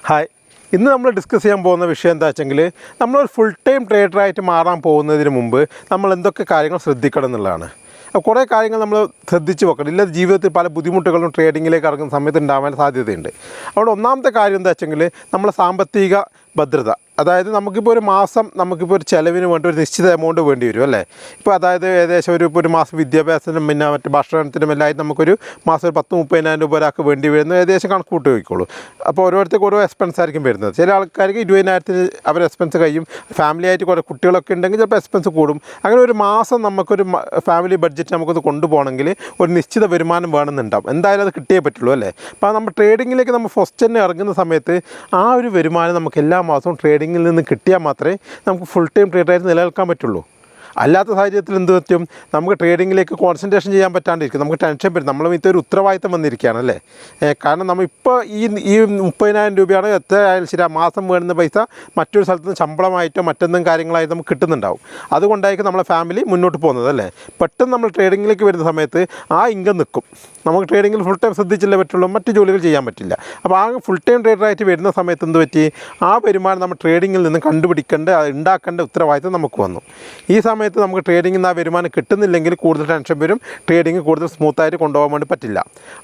Hi, ഇന്ന് നമ്മൾ discuss ചെയ്യാൻ പോകുന്ന വിഷയം എന്താ വെച്ചെങ്കിൽ നമ്മളൊരു ഫുൾ ടൈം ട്രേഡറായിട്ട് മാറാൻ പോകുന്നതിന് മുമ്പ് നമ്മൾ എന്തൊക്കെ കാര്യങ്ങൾ ശ്രദ്ധിക്കണം എന്നുള്ളതാണ്. കുറേ കാര്യങ്ങൾ നമ്മൾ ശ്രദ്ധിച്ച് വെക്കണം. ഇല്ല ജീവിതത്തിൽ പല ബുദ്ധിമുട്ടുകളും ട്രേഡിങ്ങിലേക്ക് ഇറങ്ങുന്ന സമയത്ത് ഉണ്ടാവാൻ സാധ്യതയുണ്ട്. അവിടെ ഒന്നാമത്തെ കാര്യം എന്താ വെച്ചെങ്കിൽ നമ്മളെ സാമ്പത്തിക ഭദ്രത. അതായത് നമുക്കിപ്പോൾ ഒരു മാസം നമുക്കിപ്പോൾ ഒരു ചിലവിന് വേണ്ടി ഒരു നിശ്ചിത എമൗണ്ട് വേണ്ടി വരും അല്ലേ. ഇപ്പോൾ അതായത് ഏകദേശം ഒരു മാസം വിദ്യാഭ്യാസത്തിനും പിന്നെ മറ്റ് ഭക്ഷണത്തിനും എല്ലാമായിട്ട് നമുക്കൊരു മാസം ഒരു 10-30,000 രൂപ ഒരാൾക്ക് വേണ്ടി വരുന്നത് ഏകദേശം കണക്ക് കൂട്ടി വയ്ക്കുള്ളൂ. അപ്പോൾ ഓരോരുത്തർക്ക് ഓരോ എക്സ്പെൻസ് ആയിരിക്കും വരുന്നത്. ചില ആൾക്കാർക്ക് 20,000 അവർ എക്സ്പെൻസ് കഴിയും. ഫാമിലി ആയിട്ട് കുറേ കുട്ടികളൊക്കെ ഉണ്ടെങ്കിൽ ചിലപ്പോൾ എക്സ്പെൻസ് കൂടും. അങ്ങനെ ഒരു മാസം നമുക്കൊരു ഫാമിലി ബഡ്ജറ്റ് നമുക്കൊന്ന് കൊണ്ടുപോകണമെങ്കിൽ ഒരു നിശ്ചിത വരുമാനം വേണമെന്നുണ്ടാവും. എന്തായാലും അത് കിട്ടിയേ പറ്റുള്ളൂ അല്ലേ. അപ്പോൾ നമ്മൾ ട്രേഡിങ്ങിലേക്ക് നമ്മൾ ഫസ്റ്റ് തന്നെ ഇറങ്ങുന്ന സമയത്ത് ആ ഒരു വരുമാനം നമുക്ക് എല്ലാ മാസവും ട്രേഡിങ്ങിൽ നിന്ന് കിട്ടിയാൽ മാത്രമേ നമുക്ക് ഫുൾ ടൈം ട്രേഡറായിട്ട് നിലനിൽക്കാൻ പറ്റുള്ളൂ. അല്ലാത്ത സാഹചര്യത്തിൽ എന്ത് പറ്റും, നമുക്ക് ട്രേഡിങ്ങിലേക്ക് കോൺസെൻട്രേഷൻ ചെയ്യാൻ പറ്റാണ്ടിരിക്കും. നമുക്ക് ടെൻഷൻ വരും. നമ്മൾ ഇതൊരു ഉത്തരവാദിത്തം വന്നിരിക്കുകയാണ് അല്ലേ. കാരണം നമ്മൾ ഇപ്പോൾ ഈ 30,000 രൂപയാണ് എത്ര ആയാലും ശരി, ആ മാസം വേണ്ടുന്ന പൈസ മറ്റൊരു സ്ഥലത്ത് നിന്ന് ശമ്പളമായിട്ടോ മറ്റൊന്നും കാര്യങ്ങളായിട്ട് നമുക്ക് കിട്ടുന്നുണ്ടാവും. അതുകൊണ്ടായിരിക്കും നമ്മളെ ഫാമിലി മുന്നോട്ട് പോകുന്നത് അല്ലേ. പെട്ടെന്ന് നമ്മൾ ട്രേഡിങ്ങിലേക്ക് വരുന്ന സമയത്ത് ആ ഇൻകം നിൽക്കും. നമുക്ക് ട്രേഡിങ്ങിൽ ഫുൾ ടൈം ശ്രദ്ധിച്ചില്ലേ പറ്റുള്ളൂ, മറ്റ് ജോലികൾ ചെയ്യാൻ പറ്റില്ല. അപ്പോൾ ആ ഫുൾ ടൈം ട്രേഡറായിട്ട് വരുന്ന സമയത്ത് എന്ത് പറ്റി, ആ വരുമാനം നമ്മൾ ട്രേഡിങ്ങിൽ നിന്ന് കണ്ടുപിടിക്കേണ്ട ഉണ്ടാക്കേണ്ട ഉത്തരവാദിത്തം നമുക്ക് വന്നു. ഈ സമയത്ത് നമുക്ക് ട്രേഡിങ്ങിൽ നിന്ന് ആ വരുമാനം കിട്ടുന്നില്ലെങ്കിൽ കൂടുതൽ ടെൻഷൻ വരും. ട്രേഡിങ് കൂടുതൽ സ്മൂത്തായിട്ട് കൊണ്ടുപോകാൻ വേണ്ടി പറ്റില്ല.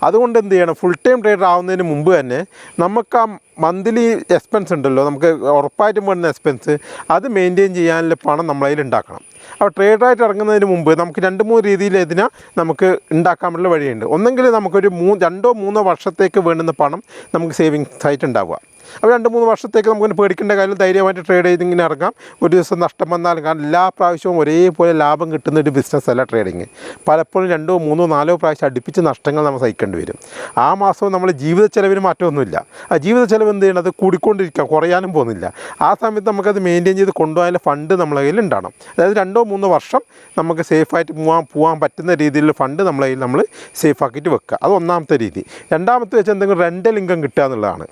അതുകൊണ്ട് എന്ത് ചെയ്യണം, ഫുൾ ടൈം ട്രേഡർ ആവുന്നതിന് മുമ്പ് തന്നെ നമുക്ക് ആ മന്ത്ലി എക്സ്പെൻസ് ഉണ്ടല്ലോ, നമുക്ക് ഉറപ്പായിട്ടും വേണ്ടുന്ന എക്സ്പെൻസ്, അത് മെയിൻറ്റെയിൻ ചെയ്യാനുള്ള പണം നമ്മളതിൽ ഉണ്ടാക്കണം. അപ്പോൾ ട്രേഡറായിട്ട് ഇറങ്ങുന്നതിന് മുമ്പ് നമുക്ക് 2-3 രീതിയിൽ ഇതിനെ നമുക്ക് ഉണ്ടാക്കാനുള്ള വഴിയുണ്ട്. ഒന്നെങ്കിൽ നമുക്കൊരു 2-3 വർഷത്തേക്ക് വേണ്ടുന്ന പണം നമുക്ക് സേവിങ്സ് ആയിട്ട് ഉണ്ടാവുക. അപ്പോൾ 2-3 വർഷത്തേക്ക് നമുക്ക് പേടിക്കേണ്ട കാര്യം, ധൈര്യമായിട്ട് ട്രേഡ് ചെയ്തിങ്ങനെ ഇറങ്ങാം. ഒരു ദിവസം നഷ്ടം വന്നാലും, കാരണം എല്ലാ പ്രാവശ്യവും ഒരേപോലെ ലാഭം കിട്ടുന്ന ഒരു ബിസിനസ് അല്ല ട്രേഡിങ്. പലപ്പോഴും 2-3-4 പ്രാവശ്യം അടുപ്പിച്ച് നഷ്ടങ്ങൾ നമ്മൾ സഹിക്കേണ്ടി വരും. ആ മാസവും നമ്മൾ ജീവിത ചെലവിന് മാറ്റമൊന്നുമില്ല. ആ ജീവിത ചെലവ് എന്ത് ചെയ്യണം, അത് കൂടിക്കൊണ്ടിരിക്കുക, കുറയാനും പോകുന്നില്ല. ആ സമയത്ത് നമുക്കത് മെയിൻറ്റെയിൻ ചെയ്ത് കൊണ്ടുപോയാൽ ഫണ്ട് നമ്മളെ കയ്യിൽ ഉണ്ടാവണം. അതായത് 2-3 വർഷം നമുക്ക് സേഫായിട്ട് പോകാൻ പറ്റുന്ന രീതിയിലുള്ള ഫണ്ട് നമ്മളെ കയ്യിൽ നമ്മൾ സേഫാക്കിയിട്ട് വെക്കുക. അത് ഒന്നാമത്തെ രീതി. രണ്ടാമത്തെ വെച്ചാൽ എന്തെങ്കിലും റെൻ്റൽ ഇൻകം കിട്ടുക എന്നുള്ളതാണ്.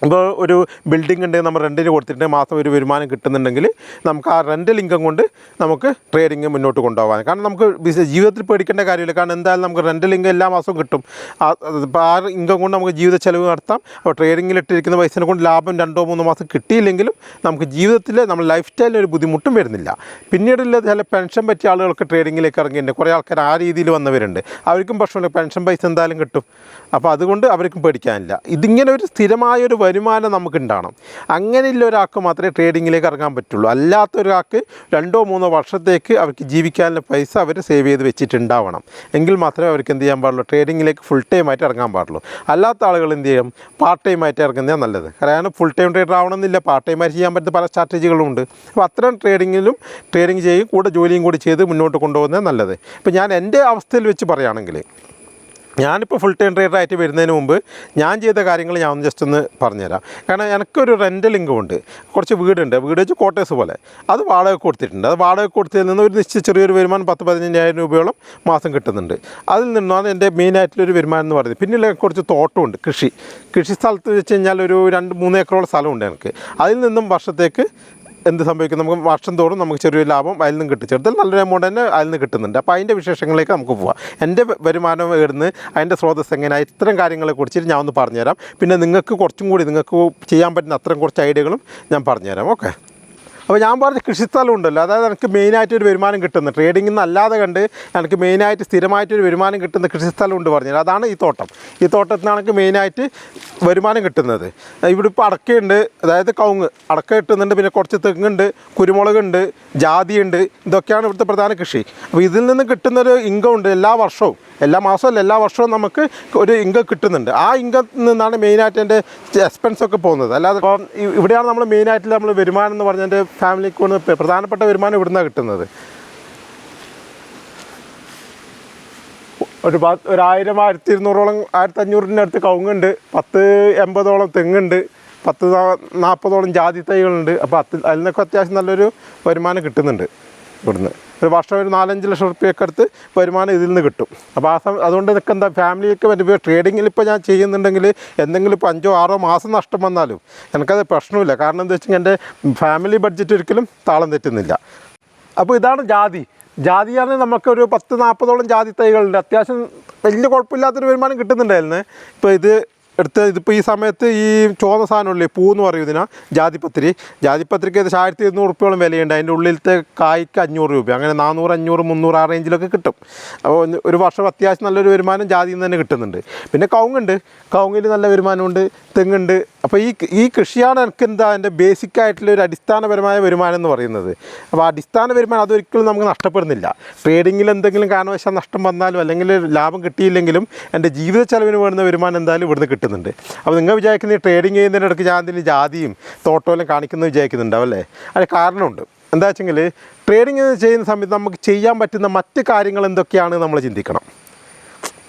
ഇപ്പോൾ ഒരു ബിൽഡിംഗ് ഉണ്ടെങ്കിൽ നമ്മൾ റെൻറ്റിന് കൊടുത്തിട്ട് മാസം ഒരു വരുമാനം കിട്ടുന്നുണ്ടെങ്കിൽ നമുക്ക് ആ റെൻ്റൽ ഇൻകം കൊണ്ട് നമുക്ക് ട്രേഡിങ് മുന്നോട്ട് കൊണ്ടുപോകാൻ. കാരണം നമുക്ക് ജീവിതത്തിൽ പേടിക്കേണ്ട കാര്യമില്ല. കാരണം എന്തായാലും നമുക്ക് റെൻ്റൽ ഇൻകം എല്ലാ മാസവും കിട്ടും. അപ്പോൾ ആ ഇൻകം കൊണ്ട് നമുക്ക് ജീവിത ചെലവ് നടത്താം. അപ്പോൾ ട്രേഡിങ്ങിലിട്ടിരിക്കുന്ന പൈസനെ കൊണ്ട് ലാഭം 2-3 മാസം കിട്ടിയില്ലെങ്കിലും നമുക്ക് ജീവിതത്തിൽ നമ്മൾ ലൈഫ് സ്റ്റൈലിന് ഒരു ബുദ്ധിമുട്ടും വരുന്നില്ല. പിന്നീടുള്ള ചില പെൻഷൻ പറ്റിയ ആളുകൾക്ക് ട്രേഡിങ്ങിലേക്ക് ഇറങ്ങിയിട്ടുണ്ട്. കുറേ ആൾക്കാർ ആ രീതിയിൽ വന്നവരുണ്ട്. അവർക്കും പ്രശ്നമില്ല, പെൻഷൻ പൈസ എന്തായാലും കിട്ടും. അപ്പോൾ അതുകൊണ്ട് അവർക്കും പേടിക്കാനില്ല. ഇതിങ്ങനെ ഒരു സ്ഥിരമായൊരു വരുമാനം നമുക്കുണ്ടാകണം. അങ്ങനെയുള്ള ഒരാൾക്ക് മാത്രമേ ട്രേഡിങ്ങിലേക്ക് ഇറങ്ങാൻ പറ്റുള്ളൂ. അല്ലാത്ത ഒരാൾക്ക് 2-3 വർഷത്തേക്ക് അവർക്ക് ജീവിക്കാനുള്ള പൈസ അവർ സേവ് ചെയ്ത് വെച്ചിട്ടുണ്ടാവണം. എങ്കിൽ മാത്രമേ അവർക്ക് എന്ത് ചെയ്യാൻ പാടുള്ളൂ, ട്രേഡിങ്ങിലേക്ക് ഫുൾ ടൈമായിട്ട് ഇറങ്ങാൻ പാടുള്ളൂ. അല്ലാത്ത ആളുകൾ എന്ത് ചെയ്യും, പാർട്ട് ടൈമായിട്ട് ഇറങ്ങുന്നതാണ് നല്ലത്. കാരണം ഫുൾ ടൈം ട്രേഡർ ആവണമെന്നില്ല, പാർട്ട് ടൈമായിട്ട് ചെയ്യാൻ പറ്റുന്ന പല സ്ട്രാറ്റജികളും ഉണ്ട്. അപ്പോൾ അത്തരം ട്രേഡിങ് ചെയ്യും കൂടെ ജോലിയും കൂടി ചെയ്ത് മുന്നോട്ട് കൊണ്ടുപോകുന്നത് നല്ലത്. ഇപ്പോൾ ഞാൻ എൻ്റെ അവസ്ഥയിൽ വെച്ച് പറയുകയാണെങ്കിൽ, ഞാനിപ്പോൾ ഫുൾ ടൈം ട്രേഡറായിട്ട് വരുന്നതിന് മുമ്പ് ഞാൻ ചെയ്ത കാര്യങ്ങൾ ഞാൻ ഒന്ന് ജസ്റ്റ് ഒന്ന് പറഞ്ഞുതരാം. കാരണം എനിക്കൊരു റെൻ്റൽ ഇൻകം ഉണ്ട്. കുറച്ച് വീട് വെച്ച് ക്വാർട്ടേഴ്സ് പോലെ, അത് വാടക കൊടുത്തിട്ടുണ്ട്. അത് വാടക കൊടുത്തതിൽ നിന്ന് ഒരു നിശ്ചിത ചെറിയൊരു വരുമാനം 10-15,000 രൂപയോളം മാസം കിട്ടുന്നുണ്ട്. അതിൽ നിന്നാണ് എൻ്റെ മെയിനായിട്ടുള്ളൊരു വരുമാനം എന്ന് പറയുന്നത്. പിന്നെയുള്ള കുറച്ച് തോട്ടമുണ്ട്, കൃഷി സ്ഥലത്ത് വെച്ച് കഴിഞ്ഞാൽ ഒരു 2-3 ഏക്കറോളം സ്ഥലമുണ്ട് എനിക്ക്. അതിൽ നിന്നും വർഷത്തേക്ക് എന്ത് സംഭവിക്കും, നമുക്ക് വർഷം തോറും നമുക്ക് ചെറിയൊരു ലാഭം അതിൽ നിന്നും കിട്ടും. ചെറുതിൽ നല്ലൊരു എമൗണ്ട് തന്നെ അതിൽ നിന്ന് കിട്ടുന്നുണ്ട്. അപ്പോൾ അതിൻ്റെ വിശേഷങ്ങളിലേക്ക് നമുക്ക് പോകാം. എൻ്റെ വരുമാനം ഇടുന്ന് അതിൻ്റെ സ്രോതസ് എങ്ങനെയാണ്, ഇത്തരം കാര്യങ്ങളെക്കുറിച്ചിട്ട് ഞാൻ ഒന്ന് പറഞ്ഞുതരാം. പിന്നെ നിങ്ങൾക്ക് കുറച്ചും കൂടി നിങ്ങൾക്ക് ചെയ്യാൻ പറ്റുന്ന അത്തരം കുറച്ച് ഐഡിയകളും ഞാൻ പറഞ്ഞുതരാം. ഓക്കെ. അപ്പോൾ ഞാൻ പറഞ്ഞ കൃഷിസ്ഥലം ഉണ്ടല്ലോ, അതായത് എനിക്ക് മെയിനായിട്ടൊരു വരുമാനം കിട്ടുന്നത് ട്രേഡിങ്ങിൽ നിന്ന് അല്ലാതെ കണ്ട് എനിക്ക് മെയിനായിട്ട് സ്ഥിരമായിട്ടൊരു വരുമാനം കിട്ടുന്ന കൃഷിസ്ഥലം ഉണ്ട് പറഞ്ഞത്. അതാണ് ഈ തോട്ടം. ഈ തോട്ടത്തിനാണ് എനിക്ക് മെയിനായിട്ട് വരുമാനം കിട്ടുന്നത്. ഇവിടെ ഇപ്പോൾ അടക്കയുണ്ട്, അതായത് കവുങ്ങ് അടക്ക കിട്ടുന്നുണ്ട്. പിന്നെ കുറച്ച് തെങ്ങുണ്ട്, കുരുമുളകുണ്ട്, ജാതിയുണ്ട്. ഇതൊക്കെയാണ് ഇവിടുത്തെ പ്രധാന കൃഷി. അപ്പോൾ ഇതിൽ നിന്ന് കിട്ടുന്നൊരു ഇൻകം ഉണ്ട്. എല്ലാ മാസവും എല്ലാ വർഷവും നമുക്ക് ഒരു ഇൻകം കിട്ടുന്നുണ്ട്. ആ ഇൻകത്തിൽ നിന്നാണ് മെയിനായിട്ട് എൻ്റെ എക്സ്പെൻസൊക്കെ പോകുന്നത്. അല്ലാതെ ഇപ്പോൾ ഇവിടെയാണ് നമ്മൾ മെയിനായിട്ട് നമ്മൾ വരുമാനം എന്ന് പറഞ്ഞാൽ എൻ്റെ ഫാമിലിക്ക് കൊണ്ട് പ്രധാനപ്പെട്ട വരുമാനം ഇവിടുന്നാണ് കിട്ടുന്നത്. ഒരു 1000-1200-ഓളം 1500-ൻ്റെ അടുത്ത് കവുങ്ങുണ്ട്, 10-80-ഓളം തെങ്ങുണ്ട്, 10-40-ഓളം ജാതി തൈകളുണ്ട്. അപ്പോൾ അതിൽ നിന്നൊക്കെ അത്യാവശ്യം നല്ലൊരു വരുമാനം കിട്ടുന്നുണ്ട്. ഇവിടുന്ന് ഒരു വർഷം ഒരു 4-5 ലക്ഷം റുപ്യൊക്കെ അടുത്ത് വരുമാനം ഇതിൽ നിന്ന് കിട്ടും. അപ്പോൾ അതുകൊണ്ട് ഇതൊക്കെ എന്താ ഫാമിലിയൊക്കെ പറ്റും. ട്രേഡിങ്ങിൽ ഇപ്പോൾ ഞാൻ ചെയ്യുന്നുണ്ടെങ്കിൽ എന്തെങ്കിലും ഇപ്പോൾ 5-6 മാസം നഷ്ടം വന്നാലും എനിക്കത് പ്രശ്നമില്ല. കാരണം എന്താ വെച്ചാൽ എൻ്റെ ഫാമിലി ബഡ്ജറ്റ് ഒരിക്കലും താളം തെറ്റുന്നില്ല. അപ്പോൾ ഇതാണ് ജാതിയാണ്. നമുക്കൊരു 10-40-ഓളം ജാതി തൈകളുണ്ട്. അത്യാവശ്യം വലിയ കുഴപ്പമില്ലാത്തൊരു വരുമാനം കിട്ടുന്നുണ്ടായിരുന്നു. ഇപ്പോൾ ഇത് എടുത്ത് ഇതിപ്പോൾ ഈ സമയത്ത് ഈ ചുവന്ന സാധനമുള്ളേ പൂ എന്ന് പറയുന്നതിനാ ജാതിപത്രി. ജാതിപത്രിക്ക് ഏകദേശം 1200 റുപ്യോളം വിലയുണ്ട്. അതിൻ്റെ ഉള്ളിലത്തെ കായ്ക്ക് 500 രൂപ, അങ്ങനെ 400, 500, 300 ആ റേഞ്ചിലൊക്കെ കിട്ടും. അപ്പോൾ ഒരു വർഷം അത്യാവശ്യം നല്ലൊരു വരുമാനം ജാതിയിൽ നിന്ന് തന്നെ കിട്ടുന്നുണ്ട്. പിന്നെ കവുങ്ങുണ്ട്, കവുങ്ങിൽ നല്ല വരുമാനമുണ്ട്, തെങ്ങുണ്ട്. അപ്പോൾ ഈ കൃഷിയാണ് എനിക്ക് എൻ്റെ ബേസിക് ആയിട്ടുള്ള ഒരു അടിസ്ഥാനപരമായ വരുമാനം എന്ന് പറയുന്നത്. അപ്പോൾ അടിസ്ഥാന വരുമാനം അതൊരിക്കലും നമുക്ക് നഷ്ടപ്പെടുന്നില്ല. ട്രേഡിങ്ങിൽ എന്തെങ്കിലും കാരണവശാൽ നഷ്ടം വന്നാലും അല്ലെങ്കിൽ ലാഭം കിട്ടിയില്ലെങ്കിലും എൻ്റെ ജീവിത ചെലവിന് വേണ്ടുന്ന വരുമാനം എന്തായാലും ഇവിടുന്ന് കിട്ടുന്നുണ്ട്. അപ്പോൾ നിങ്ങൾ വിചാരിക്കുന്ന ഈ ട്രേഡിങ് ചെയ്യുന്നതിനിടയ്ക്ക് ഞാൻ എന്തെങ്കിലും ജാതിയും തോട്ടമെല്ലാം കാണിക്കുന്നത് വിചാരിക്കുന്നുണ്ടാവും അല്ലേ? അതിന് കാരണമുണ്ട്. എന്താ വെച്ചെങ്കിൽ ട്രേഡിങ് ചെയ്യുന്ന സമയത്ത് നമുക്ക് ചെയ്യാൻ പറ്റുന്ന മറ്റ് കാര്യങ്ങൾ എന്തൊക്കെയാണ് നമ്മൾ ചിന്തിക്കണം.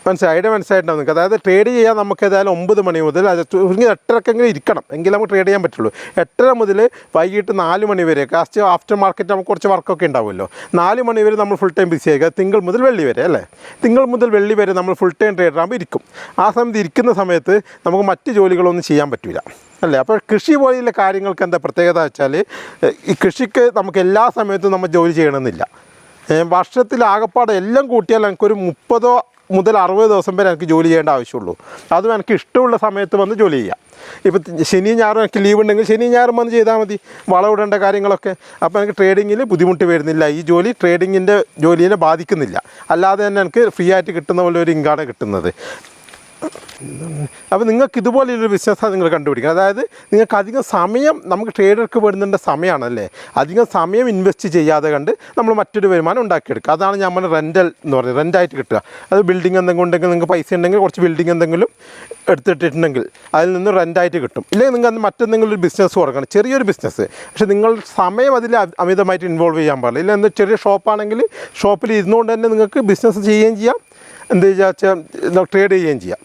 മനസ്സിലായിട്ടുണ്ടാവും നിങ്ങൾക്ക്. അതായത് ട്രേഡ് ചെയ്യാൻ നമുക്ക് ഏതായാലും 9 മണി മുതൽ 8:30 ഇരിക്കണം, എങ്കിൽ നമുക്ക് ട്രേഡ് ചെയ്യാൻ പറ്റുള്ളൂ. 8:30 മുതൽ വൈകിട്ട് 4 മണി വരെ ലാസ്റ്റ് ആഫ്റ്റർ മാർക്കറ്റ് നമുക്ക് കുറച്ച് വർക്കൊക്കെ ഉണ്ടാവുമല്ലോ. 4 മണി വരെ നമ്മൾ ഫുൾ ടൈം ബിസി ആയിരിക്കുക. തിങ്കൾ മുതൽ വെള്ളി വരെ അല്ലേ? തിങ്കൾ മുതൽ വെള്ളി വരെ നമ്മൾ ഫുൾ ടൈം ട്രേഡർ ആകുമ്പോൾ ഇരിക്കും. ആ സമയത്ത് ഇരിക്കുന്ന സമയത്ത് നമുക്ക് മറ്റ് ജോലികളൊന്നും ചെയ്യാൻ പറ്റില്ല അല്ലേ? അപ്പോൾ കൃഷി പോലെയുള്ള കാര്യങ്ങൾക്ക് എന്താ പ്രത്യേകത വെച്ചാൽ, ഈ കൃഷിക്ക് നമുക്ക് എല്ലാ സമയത്തും നമ്മൾ ജോലി ചെയ്യണമെന്നില്ല. വർഷത്തിൽ ആകപ്പാടെ എല്ലാം കൂട്ടിയാൽ എനിക്കൊരു 30 മുതൽ 60 ദിവസം വരെ എനിക്ക് ജോലി ചെയ്യേണ്ട ആവശ്യമുള്ളൂ. അതും എനിക്ക് ഇഷ്ടമുള്ള സമയത്ത് വന്ന് ജോലി ചെയ്യാം. ഇപ്പോൾ ശനി ഞായറും എനിക്ക് ലീവ് ഉണ്ടെങ്കിൽ ശനി ഞായറും വന്ന് ചെയ്താൽ മതി, വളമിടേണ്ട കാര്യങ്ങളൊക്കെ. അപ്പോൾ എനിക്ക് ട്രേഡിങ്ങിൽ ബുദ്ധിമുട്ട് വരുന്നില്ല. ഈ ജോലി ട്രേഡിങ്ങിൻ്റെ ജോലിയെ ബാധിക്കുന്നില്ല. അല്ലാതെ തന്നെ എനിക്ക് ഫ്രീ ആയിട്ട് കിട്ടുന്ന പോലെ ഒരു ഇൻകാണ് കിട്ടുന്നത്. അപ്പോൾ നിങ്ങൾക്ക് ഇതുപോലെയൊരു ബിസിനസ്സാണ് നിങ്ങൾ കണ്ടുപിടിക്കുക. അതായത് നിങ്ങൾക്ക് അധികം സമയം നമുക്ക് ട്രേഡർക്ക് വരുന്നതിൻ്റെ സമയമാണല്ലേ, അധികം സമയം ഇൻവെസ്റ്റ് ചെയ്യാതെ കണ്ട് നമ്മൾ മറ്റൊരു വരുമാനം ഉണ്ടാക്കിയെടുക്കുക. അതാണ് നമ്മൾ റെൻ്റൽ എന്ന് പറയുന്നത്, റെൻ്റായിട്ട് കിട്ടുക. അത് ബിൽഡിംഗ് എന്തെങ്കിലും ഉണ്ടെങ്കിൽ, നിങ്ങൾക്ക് പൈസ ഉണ്ടെങ്കിൽ കുറച്ച് ബിൽഡിംഗ് എന്തെങ്കിലും എടുത്തിട്ടുണ്ടെങ്കിൽ അതിൽ നിന്ന് റെൻ്റായിട്ട് കിട്ടും. ഇല്ലെങ്കിൽ നിങ്ങൾക്ക് അത് മറ്റെന്തെങ്കിലും ഒരു ബിസിനസ് തുടങ്ങണം, ചെറിയൊരു ബിസിനസ്. പക്ഷേ നിങ്ങൾ സമയം അതിൽ അമിതമായിട്ട് ഇൻവോൾവ് ചെയ്യാൻ പാടില്ല. ഇല്ല, എന്ത് ചെറിയ ഷോപ്പാണെങ്കിൽ ഷോപ്പിൽ ഇരുന്നുകൊണ്ട് തന്നെ നിങ്ങൾക്ക് ബിസിനസ് ചെയ്യുകയും ചെയ്യാം, എന്ത് വെച്ചാൽ ട്രേഡ് ചെയ്യുകയും ചെയ്യാം.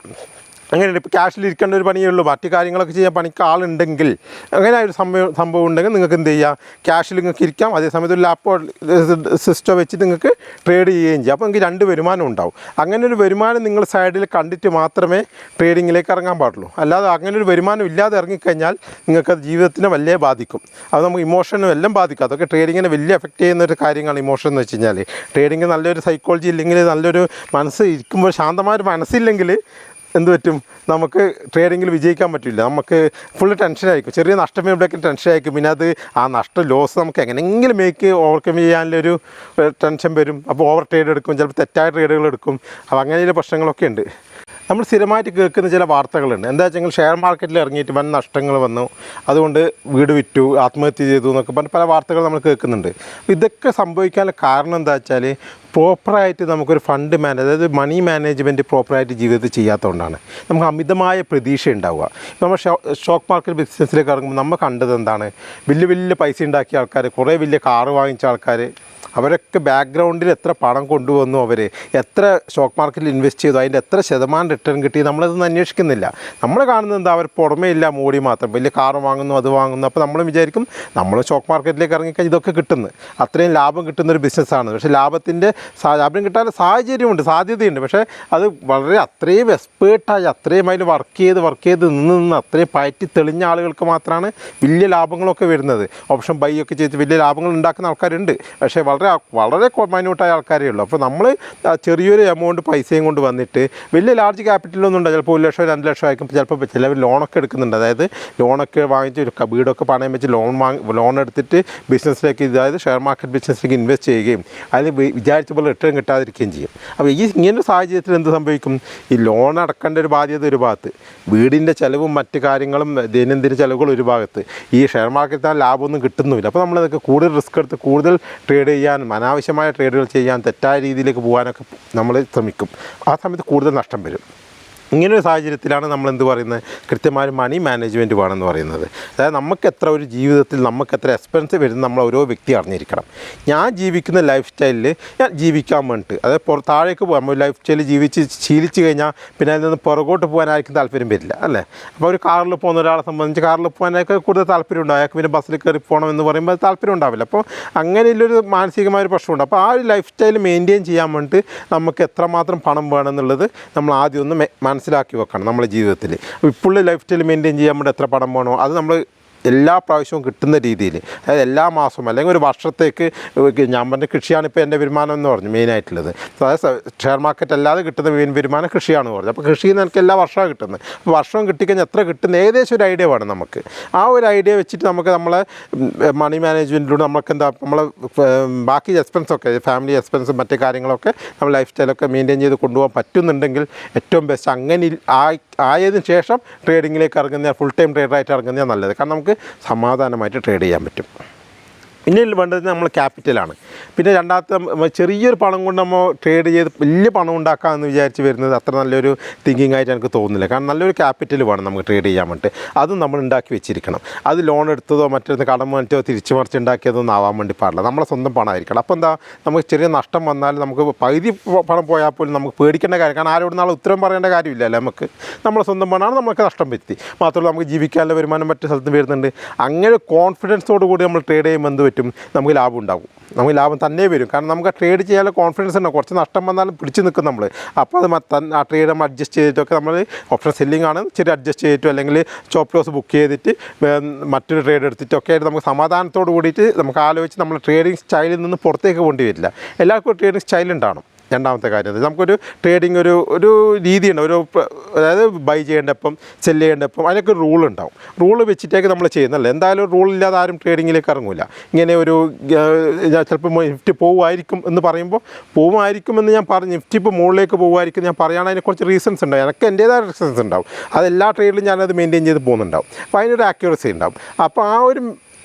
അങ്ങനെയുണ്ട്. ഇപ്പോൾ ക്യാഷിലിരിക്കേണ്ട ഒരു പണിയേ ഉള്ളൂ, ബാക്കി കാര്യങ്ങളൊക്കെ ചെയ്യാൻ പണിക്ക് ആളുണ്ടെങ്കിൽ, അങ്ങനെ ഒരു സംഭവം ഉണ്ടെങ്കിൽ നിങ്ങൾക്ക് എന്ത് ചെയ്യാം, ക്യാഷിൽ നിങ്ങൾക്ക് ഇരിക്കാം. അതേസമയത്ത് ഒരു ലാപ്ടോപ്പ് സിസ്റ്റം വെച്ച് നിങ്ങൾക്ക് ട്രേഡ് ചെയ്യുകയും ചെയ്യാം. അപ്പോൾ നിങ്ങൾക്ക് 2 വരുമാനം ഉണ്ടാവും. അങ്ങനെ ഒരു വരുമാനം നിങ്ങൾ സൈഡിൽ കണ്ടിട്ട് മാത്രമേ ട്രേഡിങ്ങിലേക്ക് ഇറങ്ങാൻ പാടുള്ളൂ. അല്ലാതെ അങ്ങനെ ഒരു വരുമാനം ഇല്ലാതെ ഇറങ്ങിക്കഴിഞ്ഞാൽ നിങ്ങൾക്കത് ജീവിതത്തിനെ വലിയ ബാധിക്കും. അത് നമുക്ക് ഇമോഷനും എല്ലാം ബാധിക്കും. അതൊക്കെ ട്രേഡിങ്ങിനെ വലിയ എഫക്റ്റ് ചെയ്യുന്ന ഒരു കാര്യമാണ് ഇമോഷൻ എന്ന് വെച്ച് കഴിഞ്ഞാൽ. ട്രേഡിങ് നല്ലൊരു സൈക്കോളജി ഇല്ലെങ്കിൽ, നല്ലൊരു മനസ്സ് ഇരിക്കുമ്പോൾ ശാന്തമായൊരു മനസ്സില്ലെങ്കിൽ എന്ത് പറ്റും, നമുക്ക് ട്രേഡിങ്ങിൽ വിജയിക്കാൻ പറ്റില്ല. നമുക്ക് ഫുള്ള് ടെൻഷനായിരിക്കും. ചെറിയ നഷ്ടം വരുമ്പോഴേക്കും ടെൻഷനായിരിക്കും. പിന്നെ അത് ആ നഷ്ടം ലോസ് നമുക്ക് എങ്ങനെയെങ്കിലും ഓവർകം ചെയ്യാനുള്ളൊരു ടെൻഷൻ വരും. അപ്പോൾ ഓവർ ട്രേഡ് എടുക്കും, ചിലപ്പോൾ തെറ്റായ ട്രേഡുകൾ എടുക്കും. അപ്പോൾ അങ്ങനെയുള്ള പ്രശ്നങ്ങളൊക്കെ ഉണ്ട്. നമ്മൾ സ്ഥിരമായിട്ട് കേൾക്കുന്ന ചില വാർത്തകളുണ്ട്. എന്താ വെച്ചെങ്കിൽ ഷെയർ മാർക്കറ്റിൽ ഇറങ്ങിയിട്ട് വൻ നഷ്ടങ്ങൾ വന്നു, അതുകൊണ്ട് വീട് വിറ്റു, ആത്മഹത്യ ചെയ്തു എന്നൊക്കെ പറഞ്ഞ് പല വാർത്തകൾ നമ്മൾ കേൾക്കുന്നുണ്ട്. ഇതൊക്കെ സംഭവിക്കാനുള്ള കാരണം എന്താ വെച്ചാൽ പ്രോപ്പറായിട്ട് നമുക്കൊരു ഫണ്ട് അതായത് മണി മാനേജ്മെൻറ്റ് പ്രോപ്പറായിട്ട് ജീവിതത്തിൽ ചെയ്യാത്തതുകൊണ്ടാണ്. നമുക്ക് അമിതമായ പ്രതീക്ഷ ഉണ്ടാവുക. നമ്മൾ സ്റ്റോക്ക് മാർക്കറ്റ് ബിസിനസ്സിലേക്ക് ഇറങ്ങുമ്പോൾ നമ്മൾ കണ്ടത് എന്താണ്, വലിയ വലിയ പൈസ ഉണ്ടാക്കിയ ആൾക്കാർ, കുറേ വലിയ കാറ് വാങ്ങിച്ച ആൾക്കാർ, അവരൊക്കെ ബാക്ക്ഗ്രൗണ്ടിൽ എത്ര പണം കൊണ്ടുവന്നു, അവർ എത്ര സ്റ്റോക്ക് മാർക്കറ്റിൽ ഇൻവെസ്റ്റ് ചെയ്തു, അതിൻ്റെ എത്ര ശതമാനം റിട്ടേൺ കിട്ടി, നമ്മളതൊന്നും അന്വേഷിക്കുന്നില്ല. നമ്മൾ കാണുന്നത് എന്താ, അവർ പുറമേ ഇല്ല മോടി മാത്രം, വലിയ കാറ് വാങ്ങുന്നു, അത് വാങ്ങുന്നു. അപ്പോൾ നമ്മൾ വിചാരിക്കും നമ്മൾ സ്റ്റോക്ക് മാർക്കറ്റിലേക്ക് ഇറങ്ങിക്കഴിഞ്ഞാൽ ഇതൊക്കെ കിട്ടുന്നു, അത്രയും ലാഭം കിട്ടുന്നൊരു ബിസിനസ്സാണ്. പക്ഷേ ലാഭം കിട്ടാൻ സാഹചര്യമുണ്ട്, സാധ്യതയുണ്ട്. പക്ഷേ അത് വളരെ അത്രയും എക്സ്പേർട്ടായി അത്രയും അതിൽ വർക്ക് ചെയ്ത് നിന്ന് അത്രയും പയറ്റി തെളിഞ്ഞ ആളുകൾക്ക് മാത്രമാണ് വലിയ ലാഭങ്ങളൊക്കെ വരുന്നത്. ഓപ്ഷൻ ബൈ ഒക്കെ ചെയ്ത് വലിയ ലാഭങ്ങൾ ഉണ്ടാക്കുന്ന ആൾക്കാരുണ്ട്. പക്ഷേ വളരെ മൈന്യൂട്ടായ ആൾക്കാരേ ഉള്ളൂ. അപ്പോൾ നമ്മൾ ചെറിയൊരു എമൗണ്ട് പൈസയും കൊണ്ട് വന്നിട്ട് വലിയ ലാർജ് ക്യാപിറ്റലൊന്നും ഉണ്ടാകും. ചിലപ്പോൾ 1 ലക്ഷം 2 ലക്ഷം ആയിരിക്കും. ചിലപ്പോൾ ചിലവർ ലോണൊക്കെ എടുക്കുന്നുണ്ട്. അതായത് ലോണൊക്കെ വാങ്ങിച്ച് വീടൊക്കെ പണയം വെച്ച് ലോൺ എടുത്തിട്ട് ബിസിനസ്സിലേക്ക്, അതായത് ഷെയർ മാർക്കറ്റ് ബിസിനസ്സിലേക്ക് ഇൻവെസ്റ്റ് ചെയ്യുകയും അതിൽ വിചാരിച്ച പോലെ റിട്ടേൺ കിട്ടാതിരിക്കുകയും ചെയ്യും. അപ്പോൾ ഇങ്ങനൊരു സാഹചര്യത്തിൽ എന്ത് സംഭവിക്കും, ഈ ലോൺ അടക്കേണ്ട ഒരു ബാധ്യത ഒരു ഭാഗത്ത്, വീടിൻ്റെ ചിലവും മറ്റ് കാര്യങ്ങളും ദൈനംദിന ചിലവുകൾ ഒരു ഭാഗത്ത്, ഈ ഷെയർ മാർക്കറ്റിൽ ആ ലാഭമൊന്നും കിട്ടുന്നുമില്ല. അപ്പോൾ നമ്മളതൊക്കെ കൂടുതൽ റിസ്ക് എടുത്ത് കൂടുതൽ ട്രേഡ് ചെയ്യാൻ, അനാവശ്യമായ ട്രേഡുകൾ ചെയ്യാൻ, തെറ്റായ രീതിയിലേക്ക് പോകാനൊക്കെ നമ്മൾ ശ്രമിക്കും. ആ സമയത്ത് കൂടുതൽ നഷ്ടം വരും. ഇങ്ങനൊരു സാഹചര്യത്തിലാണ് നമ്മൾ എന്ത് പറയുന്നത്, കൃത്യമായ മണി മാനേജ്മെൻറ്റ് വേണമെന്ന് പറയുന്നത്. അതായത് നമുക്ക് എത്ര ഒരു ജീവിതത്തിൽ നമുക്ക് എത്ര എക്സ്പെൻസ് വരുന്ന നമ്മൾ ഓരോ വ്യക്തി അറിഞ്ഞിരിക്കണം. ഞാൻ ജീവിക്കുന്ന ലൈഫ് സ്റ്റൈലിൽ ഞാൻ ജീവിക്കാൻ വേണ്ടിയിട്ട്, അതായത് താഴേക്ക് പോകാൻ ലൈഫ് സ്റ്റൈൽ ശീലിച്ച് കഴിഞ്ഞാൽ പിന്നെ അതിൽ നിന്ന് പുറകോട്ട് പോകാനായിരിക്കും താല്പര്യം വരില്ല അല്ലേ. അപ്പോൾ ഒരു കാറിൽ പോകുന്ന ഒരാളെ സംബന്ധിച്ച് കാറിൽ പോകാനൊക്കെ കൂടുതൽ താല്പര്യം ഉണ്ടാവും. അയാൾക്ക് പിന്നെ ബസ്സിൽ കയറി പോകണം എന്ന് പറയുമ്പോൾ താല്പര്യം ഉണ്ടാവില്ല. അപ്പോൾ അങ്ങനെയുള്ളൊരു മാനസികമായൊരു പ്രശ്നമുണ്ട്. അപ്പോൾ ആ ഒരു ലൈഫ് സ്റ്റൈൽ മെയിൻറ്റെയിൻ ചെയ്യാൻ വേണ്ടിയിട്ട് നമുക്ക് എത്രമാത്രം പണം വേണമെന്നുള്ളത് നമ്മൾ ആദ്യം ഒന്ന് മനസ്സിലാക്കി വെക്കണം നമ്മുടെ ജീവിതത്തിൽ. ഇപ്പോൾ ലൈഫ് സ്റ്റൈൽ മെയിൻറ്റെയിൻ ചെയ്യാൻ വേണ്ടി എത്ര പണം വേണോ അത് നമ്മൾ എല്ലാ പ്രാവശ്യവും കിട്ടുന്ന രീതിയിൽ, അതായത് എല്ലാ മാസവും അല്ലെങ്കിൽ ഒരു വർഷത്തേക്ക് ഞാൻ പറഞ്ഞ കൃഷിയാണ് ഇപ്പോൾ എൻ്റെ വരുമാനം എന്ന് പറഞ്ഞു മെയിനായിട്ടുള്ളത്. അതായത് ഷെയർ മാർക്കറ്റ് അല്ലാതെ കിട്ടുന്ന മെയിൻ വരുമാനം കൃഷിയാണ് പറഞ്ഞു. അപ്പോൾ കൃഷിയിൽ നിന്ന് എനിക്ക് എല്ലാ വർഷവും കിട്ടുന്നത്. അപ്പോൾ വർഷവും കിട്ടിക്കഴിഞ്ഞാൽ എത്ര കിട്ടുന്ന ഏകദേശം ഒരു ഐഡിയ വേണം നമുക്ക്. ആ ഒരു ഐഡിയ വെച്ചിട്ട് നമുക്ക് നമ്മളെ മണി മാനേജ്മെൻറ്റിലൂടെ നമുക്ക് എന്താ നമ്മളെ ബാക്കി എക്സ്പെൻസൊക്കെ ഫാമിലി എക്സ്പെൻസും മറ്റു കാര്യങ്ങളൊക്കെ നമ്മൾ ലൈഫ് സ്റ്റൈലൊക്കെ മെയിൻറ്റെയിൻ ചെയ്ത് കൊണ്ടുപോകാൻ പറ്റുന്നുണ്ടെങ്കിൽ ഏറ്റവും ബെസ്റ്റ്. അങ്ങനെ ആയതിനു ശേഷം ട്രേഡിങ്ങിലേക്ക് ഇറങ്ങുന്ന ഫുൾ ടൈം ട്രേഡറായിട്ട് ഇറങ്ങുന്നതാണ് നല്ലത്. കാരണം നമുക്ക് സമാധാനമായിട്ട് ട്രേഡ് ചെയ്യാൻ പറ്റും. പിന്നെ വേണ്ടത് നമ്മൾ ക്യാപിറ്റലാണ്. പിന്നെ രണ്ടാമത്തെ ചെറിയൊരു പണം കൊണ്ട് നമ്മൾ ട്രേഡ് ചെയ്ത് വലിയ പണം ഉണ്ടാക്കാമെന്ന് വിചാരിച്ച് വരുന്നത് അത്ര നല്ലൊരു തിങ്കിങ് ആയിട്ട് എനിക്ക് തോന്നുന്നില്ല. കാരണം നല്ലൊരു ക്യാപിറ്റൽ വേണം നമുക്ക് ട്രേഡ് ചെയ്യാൻ വേണ്ടി. അതും നമ്മൾ ഉണ്ടാക്കി വെച്ചിരിക്കണം. അത് ലോൺ എടുത്തതോ മറ്റൊരു കടം മറ്റോ തിരിച്ചു മറിച്ച് ഉണ്ടാക്കിയതൊന്നും ആവാൻ വേണ്ടി പാടില്ല. നമ്മളെ സ്വന്തം പണമായിരിക്കണം. അപ്പോൾ എന്താ, നമുക്ക് ചെറിയ നഷ്ടം വന്നാൽ നമുക്ക് പകുതി പണം പോയാൽ പോലും നമുക്ക് പേടിക്കേണ്ട കാര്യം. കാരണം ആരോട് നാളെ ഉത്തരം പറയേണ്ട കാര്യമില്ലല്ലോ. നമുക്ക് നമ്മളെ സ്വന്തം പണമാണ്, നമുക്ക് നഷ്ടം പറ്റി. മാത്രമല്ല നമുക്ക് ജീവിക്കാനുള്ള വരുമാനം മറ്റു സ്ഥലത്ത് വരുന്നുണ്ട്. അങ്ങനെ കോൺഫിഡൻസോട് കൂടി നമ്മൾ ട്രേഡ് ചെയ്യുമ്പോൾ എന്ത് പറ്റും, നമുക്ക് ലാഭം ഉണ്ടാകും. നമുക്ക് ലാഭം തന്നെ വരും. കാരണം നമുക്ക് ട്രേഡ് ചെയ്യാനുള്ള കോൺഫിഡൻസ് ഉണ്ടാവും. കുറച്ച് നഷ്ടം വന്നാലും പിടിച്ച് നിൽക്കും നമ്മൾ. അപ്പോൾ അത് ആ ട്രേഡ് നമ്മൾ അഡ്ജസ്റ്റ് ചെയ്തിട്ടൊക്കെ നമ്മൾ ഓപ്ഷൻ സെല്ലിംഗ് ആണ് ചെറിയ അഡ്ജസ്റ്റ് ചെയ്തിട്ടോ അല്ലെങ്കിൽ സ്റ്റോപ്പ് ലോസ് ബുക്ക് ചെയ്തിട്ട് മറ്റൊരു ട്രേഡ് എടുത്തിട്ടൊക്കെ ആയിട്ട് നമുക്ക് സമാധാനത്തോട് കൂടിയിട്ട് നമുക്ക് ആലോചിച്ച് നമ്മൾ ട്രേഡിംഗ് സ്റ്റൈലിൽ നിന്ന് പുറത്തേക്ക് കൊണ്ടു വരില്ല. എല്ലാവർക്കും ഒരു ട്രേഡിംഗ് സ്റ്റൈൽ ഉണ്ടാവണം. രണ്ടാമത്തെ കാര്യം നമുക്കൊരു ട്രേഡിംഗ് ഒരു രീതിയുണ്ട്. അതായത് ബൈ ചെയ്യേണ്ടപ്പം സെല് ചെയ്യേണ്ടപ്പം അതിനൊക്കെ ഒരു റൂൾ ഉണ്ടാവും. റൂൾ വെച്ചിട്ടേക്ക് നമ്മൾ ചെയ്യുന്നല്ലേ. എന്തായാലും റൂളില്ലാതെ ആരും ട്രേഡിങ്ങിലേക്ക് ഇറങ്ങില്ല. ഇങ്ങനെ ഒരു ചിലപ്പോൾ നിഫ്റ്റി പോകുമായിരിക്കും എന്ന് പറയുമ്പോൾ പോകുമായിരിക്കുമെന്ന് ഞാൻ പറഞ്ഞു, നിഫ്റ്റി ഇപ്പോൾ മുകളിലേക്ക് പോകുമായിരിക്കും ഞാൻ പറയുകയാണെങ്കിൽ അതിനെക്കുറിച്ച് റീസൺസ് ഉണ്ടാവും. എനിക്ക് എൻ്റേതായ റീസൺസ് ഉണ്ടാവും. അതെല്ലാ ട്രേഡിലും ഞാനത് മെയിൻറ്റെയിൻ ചെയ്ത് പോകുന്നുണ്ടാവും. അപ്പോൾ അതിനൊരു ആക്യുറസി ഉണ്ടാവും. അപ്പോൾ ആ ഒരു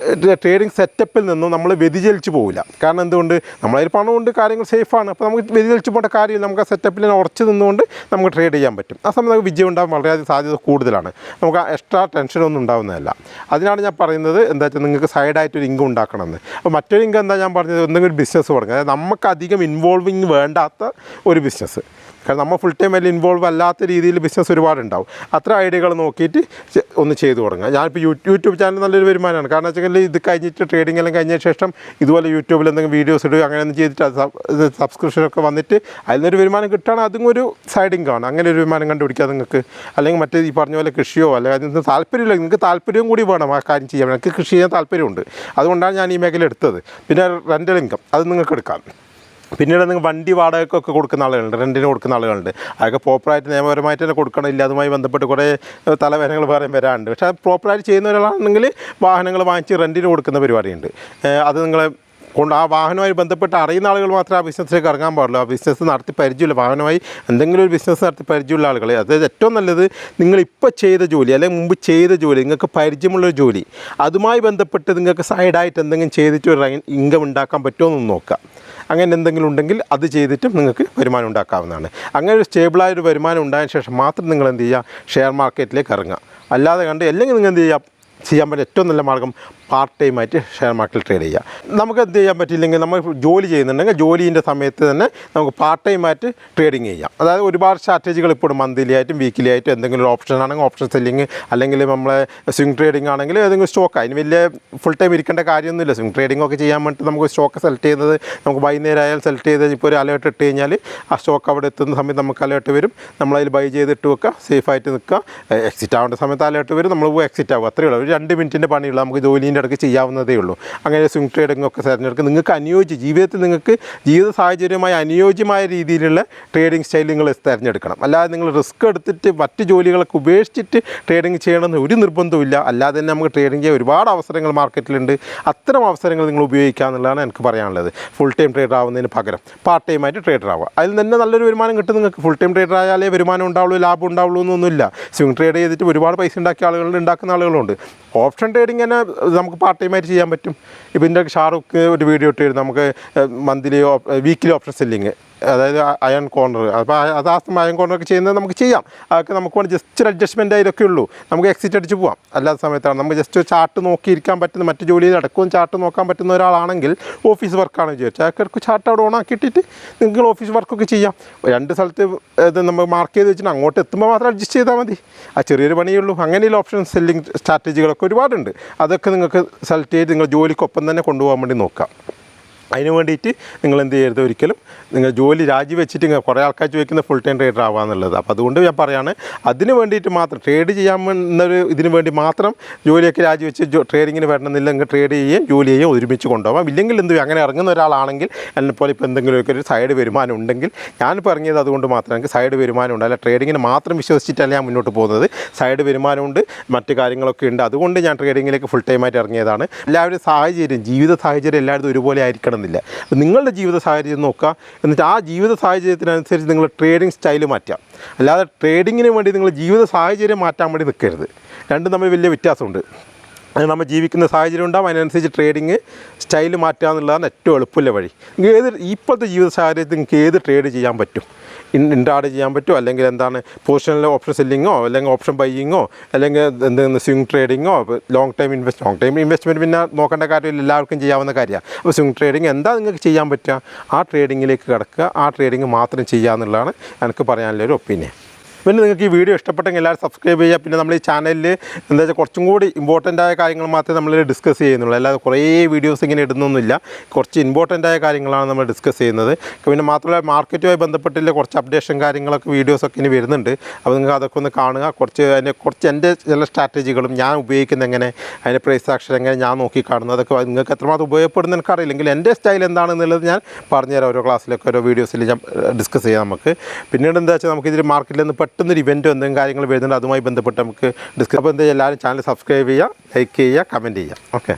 ട്രേഡിംഗ് സെറ്റപ്പിൽ നിന്നും നമ്മൾ വ്യതിചലിച്ച് പോവില്ല. കാരണം എന്തുകൊണ്ട്, നമ്മളതിൽ പണമുണ്ട്, കാര്യങ്ങൾ സേഫാണ്. അപ്പോൾ നമുക്ക് വ്യതിചലിച്ച് പോകേണ്ട കാര്യമില്ല. നമുക്ക് ആ സെറ്റപ്പിൽ ഉറച്ച് നിന്നുകൊണ്ട് നമുക്ക് ട്രേഡ് ചെയ്യാൻ പറ്റും. ആ സമയത്ത് നമുക്ക് വിജയം ഉണ്ടാകാൻ വളരെയധികം സാധ്യത കൂടുതലാണ്. നമുക്ക് ആ എക്സ്ട്രാ ടെൻഷനൊന്നും ഉണ്ടാകുന്നതല്ല. അതിനാണ് ഞാൻ പറയുന്നത് എന്താ വെച്ചാൽ നിങ്ങൾക്ക് സൈഡായിട്ടൊരു ഇൻകം ഉണ്ടാക്കണമെന്ന്. അപ്പോൾ മറ്റൊരു ഇൻകം എന്താ ഞാൻ പറഞ്ഞത്, എന്തെങ്കിലും ബിസിനസ് തുടങ്ങുക. അതായത് നമുക്കധികം ഇൻവോൾവിങ് വേണ്ടാത്ത ഒരു ബിസിനസ്. കാരണം നമ്മൾ ഫുൾ ടൈം അതിൽ ഇൻവോൾവ് അല്ലാത്ത രീതിയിൽ ബിസിനസ് ഒരുപാടുണ്ടാവും. അത്ര ഐഡിയകൾ നോക്കിയിട്ട് ഒന്ന് ചെയ്തു തുടങ്ങുക. ഞാനിപ്പോൾ യൂട്യൂബ് ചാനൽ നല്ലൊരു വരുമാനമാണ്. കാരണം വെച്ചാൽ ഇത് കഴിഞ്ഞിട്ട് ട്രേഡിംഗ് എല്ലാം കഴിഞ്ഞ ശേഷം ഇതുപോലെ യൂട്യൂബിൽ എന്തെങ്കിലും വീഡിയോസ് ഇടുക, അങ്ങനെയൊന്നും ചെയ്തിട്ട് അത് സബ്സ്ക്രിപ്ഷനൊക്കെ വന്നിട്ട് അതിൽ നിന്നൊരു വരുമാനം കിട്ടുകയാണ്. അതും ഒരു സൈഡ് ഇൻകമാണ്. അങ്ങനെ ഒരു വരുമാനം കണ്ടുപിടിക്കുക നിങ്ങൾക്ക്. അല്ലെങ്കിൽ മറ്റേ ഈ പറഞ്ഞ പോലെ കൃഷിയോ അല്ലെങ്കിൽ അതിന് താല്പര്യമില്ല, നിങ്ങൾക്ക് താല്പര്യവും കൂടി വേണം ആ കാര്യം ചെയ്യാൻ. എനിക്ക് കൃഷി ചെയ്യാൻ താല്പര്യമുണ്ട്. അതുകൊണ്ടാണ് ഞാൻ ഈ മേഖല എടുത്തത്. പിന്നെ റെൻ്റൽ ഇൻകം അത് നിങ്ങൾക്ക് എടുക്കാം. പിന്നീട് നിങ്ങൾ വണ്ടി വാടകയ്ക്കൊക്കെ കൊടുക്കുന്ന ആളുകളുണ്ട്, റെൻറ്റിന് കൊടുക്കുന്ന ആളുകളുണ്ട്. അതൊക്കെ പ്രോപ്പറായിട്ട് നിയമപരമായിട്ട് തന്നെ കൊടുക്കണമില്ല. അതുമായി ബന്ധപ്പെട്ട് കുറേ തലവേദനകൾ വരാറുണ്ട്. പക്ഷേ അത് പ്രോപ്പറായിട്ട് ചെയ്യുന്ന ഒരാളാണെങ്കിൽ വാഹനങ്ങൾ വാങ്ങിച്ച് റെൻറ്റിന് കൊടുക്കുന്ന പരിപാടിയുണ്ട്. അത് നിങ്ങളെ ആ വാഹനവുമായി ബന്ധപ്പെട്ട് അറിയുന്ന ആളുകൾ മാത്രമേ ആ ബിസിനസ്സിലേക്ക് ഇറങ്ങാൻ പാടുള്ളൂ. ആ ബിസിനസ് നടത്തി പരിചയമില്ല, വാഹനമായി എന്തെങ്കിലും ഒരു ബിസിനസ് നടത്തി പരിചയമുള്ള ആളുകൾ. അതായത് ഏറ്റവും നല്ലത് നിങ്ങളിപ്പോൾ ചെയ്ത ജോലി അല്ലെങ്കിൽ മുമ്പ് ചെയ്ത ജോലി, നിങ്ങൾക്ക് പരിചയമുള്ളൊരു ജോലി, അതുമായി ബന്ധപ്പെട്ട് നിങ്ങൾക്ക് സൈഡായിട്ട് എന്തെങ്കിലും ചെയ്തിട്ട് ഒരു ഇൻകം ഉണ്ടാക്കാൻ പറ്റുമോ എന്ന് നോക്കുക. അങ്ങനെ എന്തെങ്കിലും ഉണ്ടെങ്കിൽ അത് ചെയ്തിട്ടും നിങ്ങൾക്ക് വരുമാനം ഉണ്ടാക്കാവുന്നതാണ്. അങ്ങനെ ഒരു സ്റ്റേബിളായൊരു വരുമാനം ഉണ്ടായതിനു ശേഷം മാത്രം നിങ്ങൾ എന്ത് ചെയ്യുക, ഷെയർ മാർക്കറ്റിലേക്ക് ഇറങ്ങുക. അല്ലാതെ അല്ലെങ്കിൽ നിങ്ങൾ എന്ത് ചെയ്യുക, ചെയ്യാൻ പറ്റിയ ഏറ്റവും നല്ല മാർഗ്ഗം പാർട്ട് ടൈമായിട്ട് ഷെയർ മാർക്കറ്റിൽ ട്രേഡ് ചെയ്യുക. നമുക്ക് എന്ത് ചെയ്യാൻ പറ്റില്ലെങ്കിൽ നമ്മൾ ജോലി ചെയ്യുന്നുണ്ടെങ്കിൽ ജോലീൻ്റെ സമയത്ത് തന്നെ നമുക്ക് പാർട്ട് ടൈമായിട്ട് ട്രേഡിങ് ചെയ്യാം. അതായത് ഒരുപാട് സ്ട്രാറ്റജികൾ ഇപ്പോൾ മന്ത്ലി ആയിട്ടും വീക്കിലി ആയിട്ടും എന്തെങ്കിലും ഒരു ഓപ്ഷൻ ആണെങ്കിൽ ഓപ്ഷൻ സെല്ലിങ്, അല്ലെങ്കിൽ നമ്മളെ സ്വിംഗ് ട്രേഡിംഗ് ആണെങ്കിൽ ഏതെങ്കിലും സ്റ്റോക്ക്. അതിന് വലിയ ഫുൾ ടൈം ഇരിക്കേണ്ട കാര്യമൊന്നുമില്ല. സ്വിംഗ് ട്രേഡിംഗ് ഒക്കെ ചെയ്യാൻ വേണ്ടി നമുക്ക് സ്റ്റോക്ക് സെലക്ട് ചെയ്യുന്നത് നമുക്ക് വൈകുന്നേരം ആയാലും സെലക്ട് ചെയ്ത് ഇപ്പോൾ ഒരു അലേർട്ട് ഇട്ട് കഴിഞ്ഞാൽ ആ സ്റ്റോക്ക് അവിടെ എത്തുന്ന സമയത്ത് നമുക്ക് അലേർട്ട് വരും. നമ്മളതിൽ ബൈ ചെയ്തിട്ട് വെക്കുക, സേഫായിട്ട് നിൽക്കുക. എക്സിറ്റ് ആവേണ്ട സമയത്ത് അലേർട്ട് വരും, നമ്മൾ പോയി എക്സിറ്റ് ആവുക. അത്രയേ ഉള്ളൂ. ഒരു 2 മിനിറ്റിൻ്റെ പണിയുള്ളൂ. നമുക്ക് ജോലീൻ്റെ ഇടയ്ക്ക് ചെയ്യാവുന്നതേ ഉള്ളൂ. അങ്ങനെ സ്വിംഗ് ട്രേഡിംഗ് ഒക്കെ തിരഞ്ഞെടുക്കുക. നിങ്ങൾക്ക് ജീവിതത്തിൽ നിങ്ങൾക്ക് ജീവിത സാഹചര്യമായി അനുയോജ്യമായ രീതിയിലുള്ള ട്രേഡിംഗ് സ്റ്റൈൽ നിങ്ങൾ തിരഞ്ഞെടുക്കണം. അല്ലാതെ നിങ്ങൾ റിസ്ക് എടുത്തിട്ട് മറ്റ് ജോലികളൊക്കെ ഉപേക്ഷിച്ചിട്ട് ട്രേഡിംഗ് ചെയ്യണമെന്ന് ഒരു നിർബന്ധമില്ല. അല്ലാതെ തന്നെ നമുക്ക് ട്രേഡിംഗ് ചെയ്യാൻ ഒരുപാട് അവസരങ്ങൾ മാർക്കറ്റിലുണ്ട്. അത്തരം അവസരങ്ങൾ നിങ്ങൾ ഉപയോഗിക്കുക എന്നുള്ളതാണ് എനിക്ക് പറയാനുള്ളത്. ഫുൾ ടൈം ട്രേഡർ ആവുന്നതിന് പകരം പാർട്ട് ടൈമായിട്ട് ട്രേഡർ ആവുക. അതിൽ തന്നെ നല്ലൊരു വരുമാനം കിട്ടും നിങ്ങൾക്ക്. ഫുൾ ടൈം ട്രേഡർ ആയാലേ വരുമാനം ഉണ്ടാവുള്ളൂ, ലാഭം ഉണ്ടാവുള്ളൂ എന്നൊന്നുമില്ല. സ്വിംഗ് ട്രേഡ് ചെയ്തിട്ട് ഒരുപാട് പൈസ ഉണ്ടാക്കിയ ആളുകളുണ്ട്, ഉണ്ടാക്കുന്ന ആളുകളുണ്ട്. ഓപ്ഷൻ ട്രേഡിംഗ് തന്നെ നമുക്ക് പാർട്ട് ടൈമായിട്ട് ചെയ്യാൻ പറ്റും. ഇപ്പോൾ ഇതിൻ്റെ ഷാറുഖ് ഒരു വീഡിയോ ഇട്ടിരുന്നു, നമുക്ക് മന്ത്ലി വീക്കിലി ഓപ്ഷൻ സെല്ലിങ്, അതായത് അയൺ കോർണർ. അപ്പോൾ അത് ആ അയൺ കോർണറൊക്കെ ചെയ്യുന്നത് നമുക്ക് ചെയ്യാം. അതൊക്കെ നമുക്ക് വേണ്ടി ജസ്റ്റ് ഒരു അഡ്ജസ്റ്റ്മെൻറ്റ് അതിലൊക്കെ ഉള്ളൂ. നമുക്ക് എക്സിറ്റ് അടിച്ച് പോകാം. അല്ലാത്ത സമയത്താണ് നമുക്ക് ജസ്റ്റ് ഒരു ചാർട്ട് നോക്കിയിരിക്കാൻ പറ്റുന്ന, മറ്റു ജോലിയിൽ അടക്കവും ചാർട്ട് നോക്കാൻ പറ്റുന്ന ഒരാളാണെങ്കിൽ ഓഫീസ് വർക്കാണ് വിചാരിച്ചത് അയാൾക്ക് ചാർട്ട് അവിടെ ഓണാക്കിയിട്ടിട്ട് നിങ്ങൾ ഓഫീസ് വർക്കൊക്കെ ചെയ്യാം. 2 സ്ഥലത്ത് ഇത് നമ്മൾ മാർക്ക് ചെയ്ത് വെച്ചിട്ട് അങ്ങോട്ട് എത്തുമ്പോൾ മാത്രം അഡ്ജസ്റ്റ് ചെയ്താൽ മതി. ആ ചെറിയൊരു പണിയുള്ളൂ. അങ്ങനെയുള്ള ഓപ്ഷൻ സെല്ലിംഗ് സ്ട്രാറ്റജികളൊക്കെ ഒരുപാടുണ്ട്. അതൊക്കെ നിങ്ങൾക്ക് സെലക്ട് ചെയ്ത് നിങ്ങൾ ജോലിക്കൊപ്പം തന്നെ കൊണ്ടുപോകാൻ വേണ്ടി നോക്കാം. അതിന് വേണ്ടിയിട്ട് നിങ്ങൾ എന്ത് ചെയ്യരുത്, ഒരിക്കലും നിങ്ങൾ ജോലി രാജിവെച്ചിട്ട് കുറേ ആൾക്കാർ ചോദിക്കുന്ന ഫുൾ ടൈം ട്രേഡർ ആവാന്നുള്ളത്. അപ്പോൾ അതുകൊണ്ട് ഞാൻ പറയുകയാണ്, അതിന് വേണ്ടിയിട്ട് മാത്രം ട്രേഡ് ചെയ്യാമെന്നൊരു ഇതിന് വേണ്ടി മാത്രം ജോലിയൊക്കെ രാജിവെച്ച് ട്രേഡിങ്ങിന് വരണമെന്നില്ലെങ്കിൽ ട്രേഡ് ചെയ്യുകയും ജോലി ചെയ്യുകയും ഒരുമിച്ച് കൊണ്ടുപോകാം. ഇല്ലെങ്കിൽ അങ്ങനെ ഇറങ്ങുന്ന ഒരാളാണെങ്കിൽ എന്നെപ്പോലെ ഇപ്പോൾ എന്തെങ്കിലുമൊക്കെ ഒരു സൈഡ് വരുമാനം ഉണ്ടെങ്കിൽ, ഞാനിപ്പോൾ ഇറങ്ങിയത് അതുകൊണ്ട് മാത്രം എനിക്ക് സൈഡ് വരുമാനം ഉണ്ട്. അല്ല ട്രേഡിങ്ങിന് മാത്രം വിശ്വസിച്ചിട്ടല്ല ഞാൻ മുന്നോട്ട് പോകുന്നത്. സൈഡ് വരുമാനമുണ്ട്, മറ്റ് കാര്യങ്ങളൊക്കെ ഉണ്ട്. അതുകൊണ്ട് ഞാൻ ട്രേഡിങ്ങിലേക്ക് ഫുൾ ടൈമായിട്ട് ഇറങ്ങിയതാണ്. എല്ലാവരും സാഹചര്യം, ജീവിത സാഹചര്യം എല്ലായിടത്തും ഒരുപോലെ ആയിരിക്കണം എന്നില്ല. അപ്പോൾ നിങ്ങളുടെ ജീവിത സാഹചര്യം നോക്കുക, എന്നിട്ട് ആ ജീവിത സാഹചര്യത്തിനനുസരിച്ച് നിങ്ങൾ ട്രേഡിംഗ് സ്റ്റൈൽ മാറ്റാം. അല്ലാതെ ട്രേഡിങ്ങിന് വേണ്ടി നിങ്ങൾ ജീവിത സാഹചര്യം മാറ്റാൻ വേണ്ടി നിൽക്കരുത്. രണ്ടും തമ്മിൽ വലിയ വ്യത്യാസമുണ്ട്. അത് നമ്മൾ ജീവിക്കുന്ന സാഹചര്യം ഉണ്ടാകും, അതിനനുസരിച്ച് ട്രേഡിങ് സ്റ്റൈൽ മാറ്റുക എന്നുള്ളതാണ് ഏറ്റവും എളുപ്പമുള്ള വഴി. ഇപ്പോഴത്തെ ജീവിത സാഹചര്യത്തിൽ നിങ്ങൾക്ക് ഏത് ട്രേഡ് ചെയ്യാൻ പറ്റും. ഇൻട്രാഡ് ചെയ്യാൻ പറ്റും, അല്ലെങ്കിൽ എന്താണ് പൊസിഷനിൽ ഓപ്ഷൻ സെല്ലിങ്ങോ, അല്ലെങ്കിൽ ഓപ്ഷൻ ബൈയിങ്ങോ, അല്ലെങ്കിൽ എന്തെങ്കിലും സ്വിംഗ് ട്രേഡിങ്ങോ, ലോങ് ടൈം ഇൻവെസ്റ്റ്മെൻറ്റ് പിന്നെ നോക്കേണ്ട കാര്യമില്ല, എല്ലാവർക്കും ചെയ്യാവുന്ന കാര്യമാണ്. അപ്പോൾ സ്വിംഗ് ട്രേഡിങ് എന്താ നിങ്ങൾക്ക് ചെയ്യാൻ പറ്റുക, ആ ട്രേഡിങ്ങിലേക്ക് കിടക്കുക, ആ ട്രേഡിങ് മാത്രം ചെയ്യുക എന്നുള്ളതാണ് എനിക്ക് പറയാനുള്ളൊരു ഒപ്പീനിയൻ. പിന്നെ നിങ്ങൾക്ക് ഈ വീഡിയോ ഇഷ്ടപ്പെട്ടെങ്കിൽ എല്ലാവരും സബ്സ്ക്രൈബ് ചെയ്യുക. പിന്നെ നമ്മൾ ഈ ചാനലിൽ എന്താ വെച്ചാൽ കുറച്ചും കൂടി ഇമ്പോർട്ടൻ്റ് ആയ കാര്യങ്ങൾ മാത്രമേ നമ്മൾ ഡിസ്കസ് ചെയ്യുന്നുള്ളൂ. അല്ലാതെ കുറേ വീഡിയോസ് ഇങ്ങനെ ഇടുന്നൊന്നുമില്ല. കുറച്ച് ഇമ്പോർട്ടൻ്റ് ആയ കാര്യങ്ങളാണ് നമ്മൾ ഡിസ്കസ് ചെയ്യുന്നത്. പിന്നെ മാത്രമല്ല മാർക്കറ്റുമായി ബന്ധപ്പെട്ടുള്ള കുറച്ച് അപ്ഡേഷൻ കാര്യങ്ങളൊക്കെ വീഡിയോസൊക്കെ ഇനി വരുന്നുണ്ട്. അപ്പോൾ നിങ്ങൾക്ക് അതൊക്കെ ഒന്ന് കാണുക. കുറച്ച് എൻ്റെ ചില സ്ട്രാറ്റജികളും ഞാൻ ഉപയോഗിക്കുന്ന എങ്ങനെ, അതിൻ്റെ പ്രൈസ് ആക്ഷൻ എങ്ങനെ ഞാൻ നോക്കി കാണുന്നു, അതൊക്കെ നിങ്ങൾക്ക് എത്രമാത്രം ഉപയോഗപ്പെടുന്ന എനിക്കറിയില്ലെങ്കിൽ എൻ്റെ സ്റ്റൈൽ എന്താണെന്നുള്ളത് ഞാൻ പറഞ്ഞുതരാം. ഓരോ ക്ലാസ്സിലൊക്കെ ഓരോ വീഡിയോസിൽ ഞാൻ ഡിസ്കസ് ചെയ്യാം നമുക്ക്. പിന്നീട് എന്താ വെച്ചാൽ നമുക്കിതിൽ മാർക്കറ്റിൽ നിന്ന് പെട്ടെന്നൊരു ഇവൻറ്റോ എന്തെങ്കിലും കാര്യങ്ങൾ വരുന്നുണ്ട്, അതുമായി ബന്ധപ്പെട്ട് നമുക്ക് ഡിസ്കസ്. അപ്പോൾ എന്താ എല്ലാവരും ചാനൽ സബ്സ്ക്രൈബ് ചെയ്യുക, ലൈക്ക് ചെയ്യുക, കമൻറ്റ് ചെയ്യുക. ഓക്കെ.